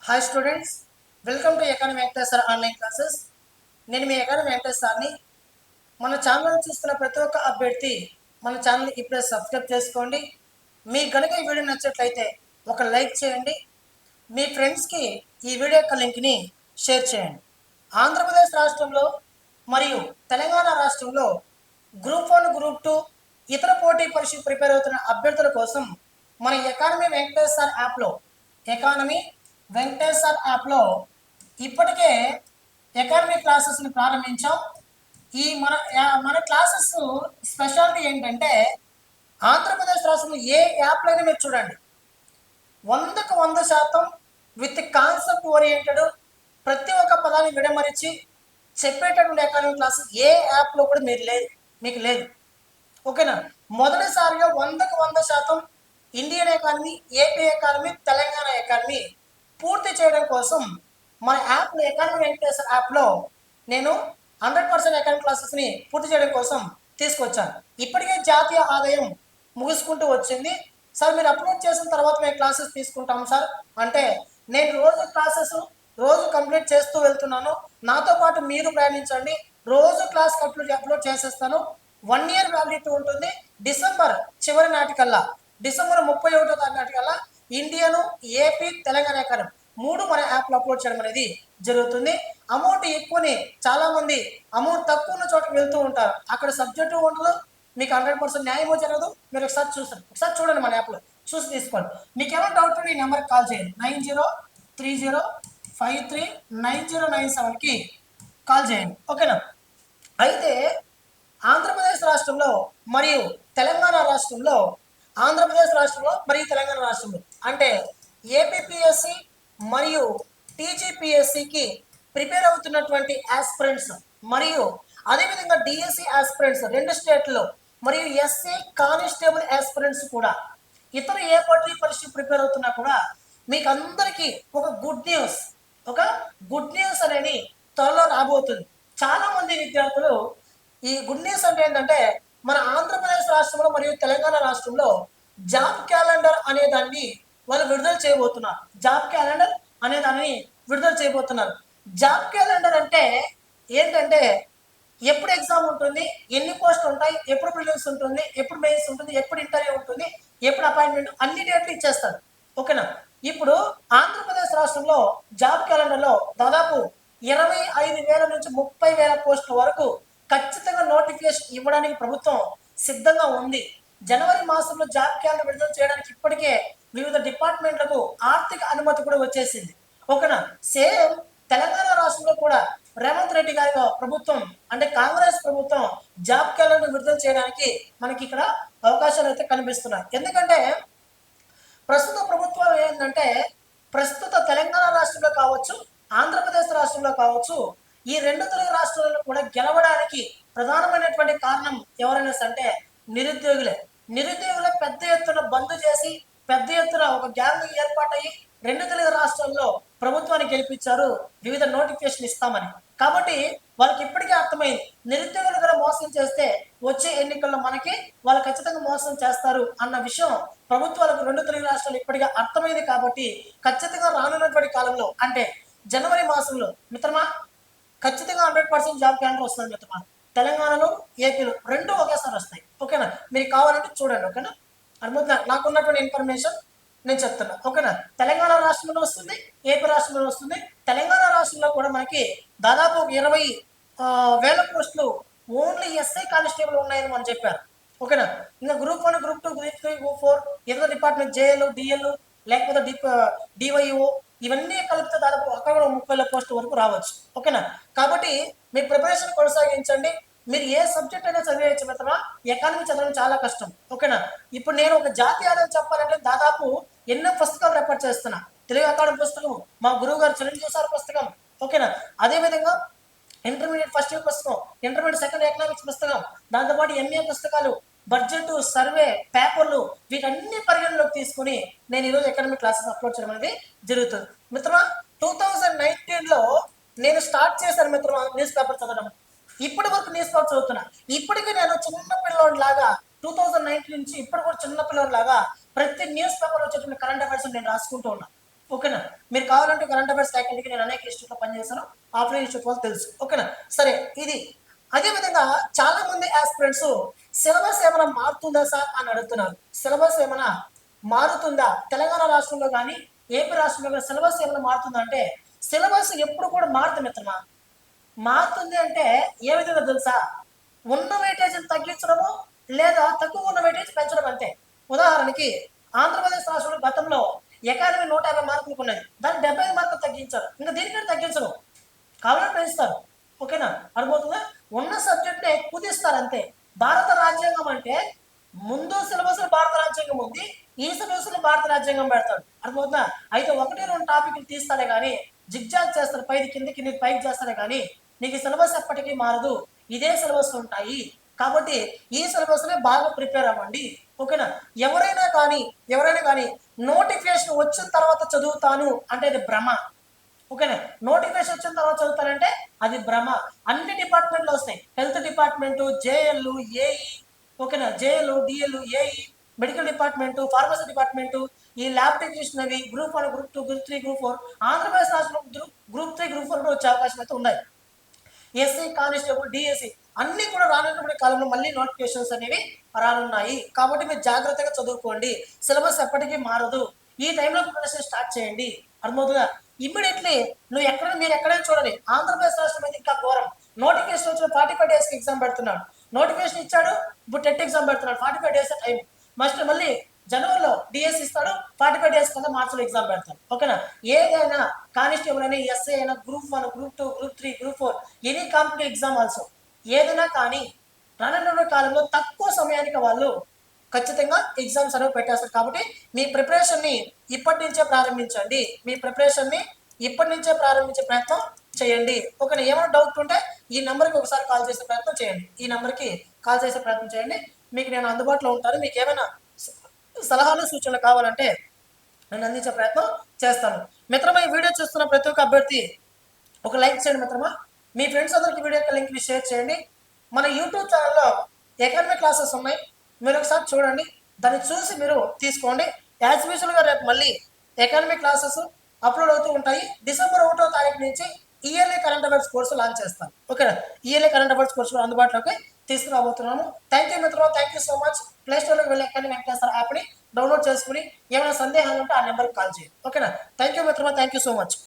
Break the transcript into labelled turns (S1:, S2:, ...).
S1: Hi students, welcome to academy Venkateswara online classes. నేను మీ academy వెంకటేశ్వర్ని. మన channel చూస్తున్న ప్రతి ఒక్క అభ్యర్థి మన ఛానల్ ఇప్పుడే సబ్స్క్రైబ్ చేసుకోండి. మీకు కనుక ఈ వీడియో నచ్చినట్లయితే ఒక లైక్ చేయండి. మీ ఫ్రెండ్స్కి ఈ వీడియో యొక్క లింక్ని షేర్ చేయండి. ఆంధ్రప్రదేశ్ రాష్ట్రంలో మరియు తెలంగాణ రాష్ట్రంలో గ్రూప్ 1, గ్రూప్ 2 ఇతర పోటీ పరీక్షలు ప్రిపేర్ అవుతున్న అభ్యర్థుల కోసం మన అకాడమీ వెంకటేశ్వర యాప్లో ఇప్పటికే అకాడమీ క్లాసెస్ని ప్రారంభించాం. ఈ మన క్లాసెస్ స్పెషాలిటీ ఏంటంటే, ఆంధ్రప్రదేశ్ రాష్ట్రంలో ఏ యాప్లైనా మీరు చూడండి, 100కు 100% విత్ కాన్సెప్ట్ ఓరియంటెడ్, ప్రతి ఒక్క పదాన్ని విడమరిచి చెప్పేటటువంటి అకాడమీ క్లాసెస్ ఏ యాప్లో కూడా మీకు లేదు. ఓకేనా? మొదటిసారిగా 100కు 100% Indian economy, AP economy, Telangana economy పూర్తి చేయడం కోసం మన యాప్లో అకాడమీ వెంకటేశ్వర యాప్లో నేను 100% అకాడమీ క్లాసెస్ని పూర్తి చేయడం కోసం తీసుకొచ్చాను. ఇప్పటికే జాతీయ ఆదాయం ముగుసుకుంటూ వచ్చింది. సార్ మీరు అప్లోడ్ చేసిన తర్వాత మేము క్లాసెస్ తీసుకుంటాము సార్ అంటే, నేను రోజు కంప్లీట్ చేస్తూ వెళ్తున్నాను. నాతో పాటు మీరు ప్రయాణించండి. రోజు క్లాస్ అప్లోడ్ చేసేస్తాను. 1 year వ్యాలిడిటీ ఉంటుంది. డిసెంబర్ చివరి నాటికల్లా, డిసెంబర్ 31వ తారీఖు నాటికల్లా ఇండియను, ఏపీ, తెలంగాణ ఎకానమీ 3 మన యాప్లో అప్లోడ్ చేయడం అనేది జరుగుతుంది. అమౌంట్ ఎక్కువని చాలామంది అమౌంట్ తక్కువ ఉన్న చోటకి వెళ్తూ ఉంటారు. అక్కడ సబ్జెక్టు ఉండదు, మీకు 100% న్యాయమో జరగదు. మీరు ఒకసారి చూడండి, మన యాప్లో చూసి తీసుకోండి. మీకు ఏమైనా డౌట్ ఉంటే ఈ నెంబర్కి కాల్ చేయండి. 9030539097కి కాల్ చేయండి. ఓకేనా? అయితే ఆంధ్రప్రదేశ్ రాష్ట్రంలో మరియు తెలంగాణ రాష్ట్రంలో అంటే ఏపీపీఎస్సి మరియు టీజీపీఎస్సికి ప్రిపేర్ అవుతున్నటువంటి ఆస్పిరెంట్స్ మరియు అదేవిధంగా డిఎస్సి ఆస్పిరెంట్స్ 2 స్టేట్లో మరియు ఎస్సీ కానిస్టేబుల్ ఆస్పిరెంట్స్ కూడా ఇతర ఏ పోటీ పరీక్ష ప్రిపేర్ అవుతున్నా కూడా మీకు అందరికీ ఒక గుడ్ న్యూస్ అనేది త్వరలో రాబోతుంది. చాలా మంది విద్యార్థులు ఈ గుడ్ న్యూస్ అంటే ఏంటంటే, మన ఆంధ్రప్రదేశ్ రాష్ట్రంలో మరియు తెలంగాణ రాష్ట్రంలో జాబ్ క్యాలెండర్ అనే దాన్ని వాళ్ళు విడుదల చేయబోతున్నారు. జాబ్ క్యాలెండర్ అంటే ఏంటంటే, ఎప్పుడు ఎగ్జామ్ ఉంటుంది, ఎన్ని పోస్టులు ఉంటాయి, ఎప్పుడు ప్రిలిమ్స్ ఉంటుంది, ఎప్పుడు మెయిన్స్ ఉంటుంది, ఎప్పుడు ఇంటర్వ్యూ ఉంటుంది, ఎప్పుడు అపాయింట్మెంట్, అన్ని డేట్లు ఇచ్చేస్తారు. ఓకేనా? ఇప్పుడు ఆంధ్రప్రదేశ్ రాష్ట్రంలో జాబ్ క్యాలెండర్లో దాదాపు 25,000 నుంచి 30,000 పోస్టుల వరకు ఖచ్చితంగా నోటిఫికేషన్ ఇవ్వడానికి ప్రభుత్వం సిద్ధంగా ఉంది. జనవరి మాసంలో జాబ్ క్యాలెండర్ విడుదల చేయడానికి ఇప్పటికే వివిధ డిపార్ట్మెంట్లకు ఆర్థిక అనుమతి కూడా వచ్చేసింది. ఓకేనా? సేమ్ తెలంగాణ రాష్ట్రంలో కూడా రేవంత్ రెడ్డి గారి ప్రభుత్వం అంటే కాంగ్రెస్ ప్రభుత్వం జాబ్ క్యాలెండర్ విడుదల చేయడానికి మనకి ఇక్కడ అవకాశాలు అయితే కనిపిస్తున్నాయి. ఎందుకంటే ప్రస్తుత ప్రభుత్వం ఏంటంటే, ప్రస్తుత తెలంగాణ రాష్ట్రంలో కావచ్చు, ఆంధ్రప్రదేశ్ రాష్ట్రంలో కావచ్చు, ఈ 2 తెలుగు రాష్ట్రాలను కూడా గెలవడానికి ప్రధానమైనటువంటి కారణం ఎవరైనా అంటే నిరుద్యోగులే పెద్ద ఎత్తున బంద్ చేసి, పెద్ద ఎత్తున ఒక గ్యాంగ్ ఏర్పాటయ్యి 2 తెలుగు రాష్ట్రాల్లో ప్రభుత్వాన్ని గెలిపించారు వివిధ నోటిఫికేషన్ ఇస్తామని. కాబట్టి వాళ్ళకి ఇప్పటికే అర్థమైంది, నిరుద్యోగులు కూడా మోసం చేస్తే వచ్చే ఎన్నికల్లో వాళ్ళు ఖచ్చితంగా మోసం చేస్తారు అన్న విషయం ప్రభుత్వాలకు 2 తెలుగు రాష్ట్రాలు ఇప్పటికే అర్థమైంది. కాబట్టి ఖచ్చితంగా రానున్నటువంటి కాలంలో అంటే జనవరి మాసంలో మిత్రమా ఖచ్చితంగా 100% జాబ్ క్యాలెండర్ వస్తుంది మిత్రమా. తెలంగాణలో, ఏపీలో 2 ఒకేసారి వస్తాయి. ఓకేనా? మీరు కావాలంటే చూడండి. ఓకేనా? నాకున్నటువంటి ఇన్ఫర్మేషన్ నేను చెప్తున్నా. ఓకేనా? తెలంగాణ రాష్ట్రంలో వస్తుంది, ఏపీ రాష్ట్రంలో వస్తుంది. తెలంగాణ రాష్ట్రంలో కూడా మనకి దాదాపు 20,000 పోస్టులు ఓన్లీ ఎస్ఐ కానిస్టేబుల్ ఉన్నాయని మనం చెప్పారు. ఓకేనా? ఇంకా గ్రూప్ 1, గ్రూప్ 2, గ్రూప్ 3, గ్రూప్ 4 ఇతర డిపార్ట్మెంట్ జేఎల్, డిఎల్ లేకపోతే డివైఓ ఇవన్నీ కలిపితే దాదాపు అక్కడ 30,000 పోస్టుల వరకు రావచ్చు. ఓకేనా? కాబట్టి మీ ప్రిపరేషన్ కొనసాగించండి. మీరు ఏ సబ్జెక్ట్ అయినా చదివేయచ్చు మిత్రమా. ఎకానమీ చదవడం చాలా కష్టం. ఓకేనా? ఇప్పుడు నేను ఒక జాతీయ ఆదాయం చెప్పాలంటే దాదాపు ఎన్నో పుస్తకాలు రెఫర్ చేస్తున్నా. తెలుగు అకాడమీ పుస్తకం, మా గురువు గారు చిరంజీవి సార్ పుస్తకం. ఓకేనా? అదేవిధంగా ఇంటర్మీడియట్ ఫస్ట్ ఇయర్ పుస్తకం, ఇంటర్మీడియట్ సెకండ్ ఎకనామిక్స్ పుస్తకం, దాంతోపాటు ఎంఏ పుస్తకాలు, బడ్జెట్, సర్వే, పేపర్లు వీటన్ని పరిగణలోకి తీసుకుని నేను ఈరోజు అకాడమిక్ క్లాసెస్ అప్లోడ్ చేయడం అనేది జరుగుతుంది. మిత్రమా 2019లో నేను స్టార్ట్ చేశాను మిత్రమా న్యూస్ పేపర్ చదవడం. ఇప్పటి వరకు న్యూస్ పేపర్ చదువుతున్నా. ఇప్పటికీ నేను చిన్న పిల్లోడి లాగా 2019 నుంచి ఇప్పుడు కూడా చిన్న పిల్లోడి లాగా ప్రతి న్యూస్ పేపర్ వచ్చేటువంటి కరెంట్ అఫైర్స్ నేను రాసుకుంటూ ఉన్నా. ఓకేనా. మీరు కావాలంటే కరెంట్ అఫైర్స్ ఫ్యాకల్టీకి నేను అనేక ఇన్స్టిట్యూట్లో పనిచేశాను, ఆఫ్లైన్ ఇన్స్టిట్యూట్ వాళ్ళు తెలుసు. ఓకేనా. సరే ఇది అదేవిధంగా చాలా మంది ఆస్పిరెంట్స్ సిలబస్ ఏమైనా మారుతుందా సార్ అని అడుగుతున్నారు. సిలబస్ ఏమైనా మారుతుందా తెలంగాణ రాష్ట్రంలో కానీ ఏపీ రాష్ట్రంలో కానీ సిలబస్ ఏమైనా మారుతుందా అంటే సిలబస్ ఎప్పుడు కూడా మారుతుంది మిత్రమా. మారుతుంది అంటే ఏ విధంగా తెలుసా, ఉన్న వెయిటేజ్ని తగ్గించడము లేదా తక్కువ ఉన్న వెయిటేజ్ పెంచడం అంతే. ఉదాహరణకి ఆంధ్రప్రదేశ్ రాష్ట్రంలో గతంలో ఎకానమీ 150 మార్కులకు ఉన్నది, దాన్ని 75 మార్కులు తగ్గించారు. ఇంకా దీనికంటే తగ్గించరు, కావాలని పెంచుతారు. ఓకేనా, అర్థమవుతుందా. ఉన్న సబ్జెక్ట్నే కుదిస్తారు అంతే. భారత రాజ్యాంగం అంటే ముందు సిలబస్ భారత రాజ్యాంగం ఉంది, ఈ సిలబస్ భారత రాజ్యాంగం పెడతాడు. అర్థమవుతుందా. అయితే 1-2 టాపిక్లు తీస్తాడే కానీ జిగ్జాగ్ చేస్తాడు, పైకి కిందకి కిందకి పైకి చేస్తాడే కానీ నీకు సిలబస్ ఎప్పటికీ మారదు, ఇదే సిలబస్ ఉంటాయి. కాబట్టి ఈ సిలబస్నే బాగా ప్రిపేర్ అవ్వండి. ఓకేనా. ఎవరైనా కానీ నోటిఫికేషన్ వచ్చిన తర్వాత చదువుతాను అంటే అది భ్రమ. ఓకేనా. నోటిఫికేషన్ వచ్చిన తర్వాత చదువుతానంటే అది భ్రమ. అన్ని డిపార్ట్మెంట్లు వస్తాయి, హెల్త్ డిపార్ట్మెంటు, జేఎల్, ఏఈ, ఓకేనా, JL, DL, AE, medical department, pharmacy department, ఈ ల్యాబ్ టెక్నీషియన్ అవి group 1, group 2, group 3, group 4 Andhra Pradesh రాష్ట్రంలో గ్రూప్ 3, గ్రూప్ 4 కూడా వచ్చే అవకాశం అయితే ఉన్నాయి. ఎస్సీ కానిస్టేబుల్, డిఎస్సి అన్ని కూడా రానున్నటువంటి కాలంలో మళ్ళీ నోటిఫికేషన్స్ అనేవి రానున్నాయి. కాబట్టి మీరు జాగ్రత్తగా చదువుకోండి, సిలబస్ ఎప్పటికీ మారదు. ఈ టైంలో ప్రిపరేషన్ స్టార్ట్ చేయండి. అర్థమవుతుందా. ఇమ్మీడియట్లీ మీరు ఎక్కడైనా చూడండి, ఆంధ్రప్రదేశ్ రాష్ట్రం అయితే ఇంకా ఘోరం. నోటిఫికేషన్ వచ్చిన 45 days ఎగ్జామ్ పెడుతున్నాడు. నోటిఫికేషన్ ఇచ్చాడు, ఇప్పుడు టెట్ ఎగ్జామ్ పెడుతున్నాడు. 45 days టైం మళ్ళీ జనవరిలో డిఎస్ ఇస్తాడు, 45 days కింద మార్చిలో ఎగ్జామ్ పెడతాడు. ఓకేనా. ఏదైనా కానిస్టేబుల్ అయినా, ఎస్ఐ అయినా, group 1, group 2, group 3, group 4 any competitive exam also ఏదైనా కానీ రానున్న కాలంలో తక్కువ సమయానికి వాళ్ళు ఖచ్చితంగా ఎగ్జామ్స్ అనేవి పెట్టేస్తారు. కాబట్టి మీ ప్రిపరేషన్ని ఇప్పటి నుంచే ప్రారంభించండి. ప్రయత్నం చేయండి. ఓకేనా. ఏమైనా డౌట్ ఉంటే ఈ నెంబర్కి ఒకసారి కాల్ చేసే ప్రయత్నం చేయండి. మీకు నేను అందుబాటులో ఉంటాను. మీకు ఏమైనా సలహాలు సూచనలు కావాలంటే నేను అందించే ప్రయత్నం చేస్తాను. మిత్రమా, ఈ వీడియో చూస్తున్న ప్రతి ఒక్క అభ్యర్థి ఒక లైక్ చేయండి మిత్రమా. మీ ఫ్రెండ్స్ అందరికి వీడియో యొక్క లింక్ని షేర్ చేయండి. మన యూట్యూబ్ ఛానల్లో ఎకానమీ క్లాసెస్ ఉన్నాయి, మీరు ఒకసారి చూడండి, దాన్ని చూసి మీరు తీసుకోండి. యాజ్ యూజువల్గా రేపు మళ్ళీ ఎకానమీ క్లాసెస్ అప్లోడ్ అవుతూ ఉంటాయి. డిసెంబర్ 1వ తారీఖు నుంచి yearly current affairs course launch చేస్తాను. ఓకేనా. ఇయర్లీ కరెంట్ అఫైర్స్ కోర్సు అందుబాటులోకి తీసుకురాబోతున్నాము. థ్యాంక్ యూ మిత్రమా, thank you so much. Play స్టోర్లోకి వెళ్ళి ఎకానమీ వెంకటేశ్వర యాప్ని డౌన్లోడ్ చేసుకుని ఏమైనా సందేహాలు ఉంటే ఆ నెంబర్కి కాల్ చేయండి. ఓకేనా. థ్యాంక్ యూ మిత్రమా, థ్యాంక్ యూ సో మచ్.